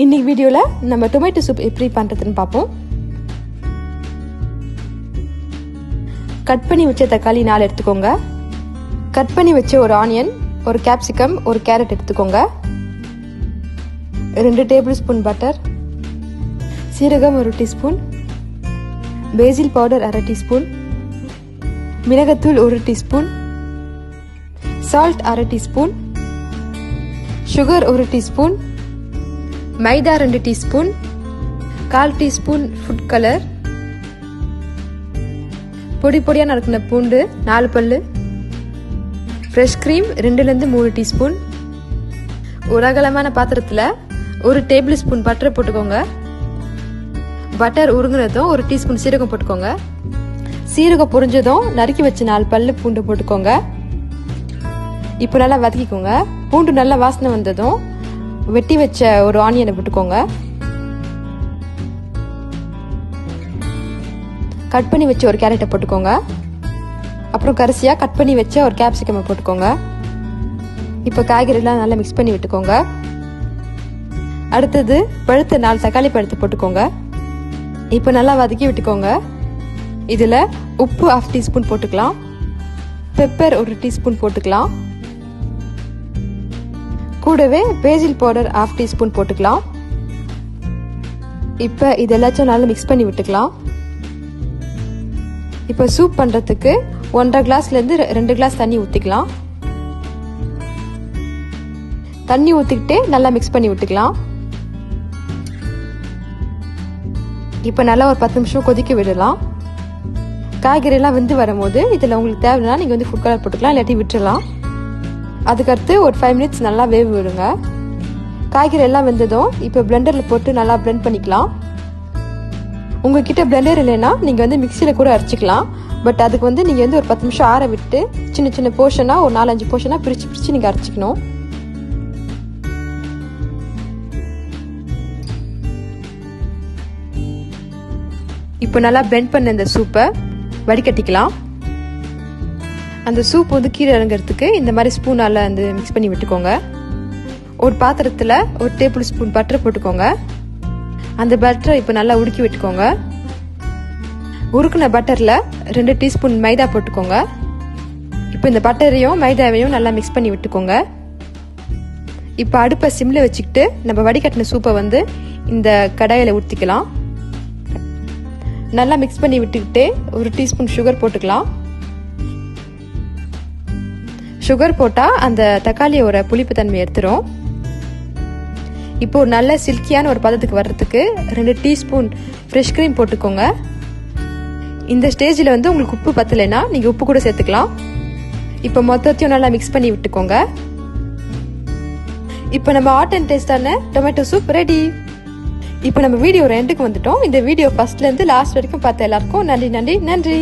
இன்னைக்கு வீடியோவில் நம்ம டொமேட்டோ சூப் எப்படி பண்ணுறதுன்னு பார்ப்போம். கட் பண்ணி வச்ச தக்காளி 4 எடுத்துக்கோங்க. கட் பண்ணி வச்ச ஒரு ஆனியன், ஒரு கேப்சிகம், ஒரு கேரட் எடுத்துக்கோங்க. 2 டேபிள் ஸ்பூன் பட்டர், சீரகம் 1 டீஸ்பூன், பேசில் பவுடர் 1/2 டீஸ்பூன், மிளகாத்தூள் 1 teaspoon, salt 1/2 teaspoon, sugar 1 teaspoon, maida 2 teaspoon, 1/4 teaspoon food colour, பொடி பொடியாக நறுக்கின பூண்டு 4 பல்லு, ஃப்ரெஷ் க்ரீம் 2-3 டீஸ்பூன். ஒரு அகலமான பாத்திரத்தில் 1 டேபிள் ஸ்பூன் பட்டர் போட்டுக்கோங்க. பட்டர் உருங்குனதும் 1 டீஸ்பூன் சீரகம் போட்டுக்கோங்க. சீரகம் பொரிஞ்சதும் நறுக்கி வச்சு 4 பல்லு பூண்டு போட்டுக்கோங்க. இப்போ நல்லா வதக்கிக்கோங்க. பூண்டு நல்லா வாசனை வந்ததும் வெட்டி வச்ச ஒரு ஆனியனை போட்டுக்கோங்க. கட் பண்ணி வச்ச ஒரு கேரட்டை போட்டுக்கோங்க. அப்புறம் கடைசியாக கட் பண்ணி வச்ச ஒரு கேப்சிகமை போட்டுக்கோங்க. இப்போ காய்கறிலாம் நல்லா மிக்ஸ் பண்ணி விட்டுக்கோங்க. அடுத்தது பழுத்த 4 தக்காளி பழத்தை போட்டுக்கோங்க. இப்போ நல்லா வதக்கி விட்டுக்கோங்க. இதில் உப்பு 1/2 டீஸ்பூன் போட்டுக்கலாம். பெப்பர் 1 டீஸ்பூன் போட்டுக்கலாம். கூடவே பேசில் பவுடர் 1/2 டீஸ்பூன் போட்டுக்கலாம். இப்போ இதெல்லாச்சும் நல்லா மிக்ஸ் பண்ணி விட்டுக்கலாம். இப்போ சூப் பண்ணுறதுக்கு 1.5 கிளாஸ்லேருந்து 2 கிளாஸ் தண்ணி ஊற்றிக்கலாம். தண்ணி ஊற்றிக்கிட்டே நல்லா மிக்ஸ் பண்ணி விட்டுக்கலாம். இப்போ நல்லா ஒரு 10 நிமிஷம் கொதிக்க விடலாம். காய்கறியெல்லாம் வெந்து வரும்போது இதில் உங்களுக்கு தேவைன்னா நீங்கள் வந்து ஃபுட் கலர் போட்டுக்கலாம், இல்லாட்டி விட்டுடலாம். அதுக்கடுத்து ஒரு 5 மினிட்ஸ் நல்லா வேக விடுங்க. காய்கறி எல்லாம் வெந்ததும் இப்போ பிளெண்டரில் போட்டு நல்லா பிளெண்ட் பண்ணிக்கலாம். உங்ககிட்ட பிளெண்டர் இல்லைன்னா நீங்கள் வந்து மிக்சியில் கூட அரைச்சிக்கலாம். பட் அதுக்கு வந்து நீங்கள் வந்து ஒரு 10 நிமிஷம் ஆற விட்டு சின்ன சின்ன போர்ஷனாக ஒரு 4-5 போர்ஷனாக பிரித்து நீங்கள் அரைச்சிக்கணும். இப்போ நல்லா பிளெண்ட் பண்ண இந்த சூப்பை வடிகட்டிக்கலாம். அந்த சூப் வந்து கீழே இறங்குறதுக்கு இந்த மாதிரி ஸ்பூனால் வந்து மிக்ஸ் பண்ணி விட்டுக்கோங்க. ஒரு பாத்திரத்தில் 1 டேபிள் ஸ்பூன் பட்டர் போட்டுக்கோங்க. அந்த பட்டரை இப்போ நல்லா உருக்கி விட்டுக்கோங்க. உருக்குன பட்டரில் 2 டீஸ்பூன் மைதா போட்டுக்கோங்க. இப்போ இந்த பட்டரையும் மைதாவையும் நல்லா மிக்ஸ் பண்ணி விட்டுக்கோங்க. இப்போ அடுப்பை சிம்மில் வச்சுக்கிட்டு நம்ம வடிகட்டின சூப்பை வந்து இந்த கடாயில் ஊற்றிக்கலாம். நல்லா மிக்ஸ் பண்ணி விட்டுக்கிட்டு 1 டீஸ்பூன் சுகர் போட்டுக்கலாம். சுகர் போட்டால் அந்த தக்காளியோட புளிப்பு தன்மை எடுத்துரும். இப்போ ஒரு நல்ல சில்கியான ஒரு பதத்துக்கு வர்றதுக்கு 2 டீஸ்பூன் ஃப்ரெஷ் க்ரீம் போட்டுக்கோங்க. இந்த ஸ்டேஜில் வந்து உங்களுக்கு உப்பு பத்தலைன்னா நீங்கள் உப்பு கூட சேர்த்துக்கலாம். இப்போ மொத்தத்தையும் நல்லா மிக்ஸ் பண்ணி விட்டுக்கோங்க. இப்போ நம்ம ஹாட் அண்ட் டேஸ்டான டொமேட்டோ சூப் ரெடி. இப்போ நம்ம வீடியோ எண்டுக்கு வந்துட்டோம். இந்த வீடியோ ஃபர்ஸ்ட்லேருந்து லாஸ்ட் வரைக்கும் பார்த்த எல்லாருக்கும் நன்றி.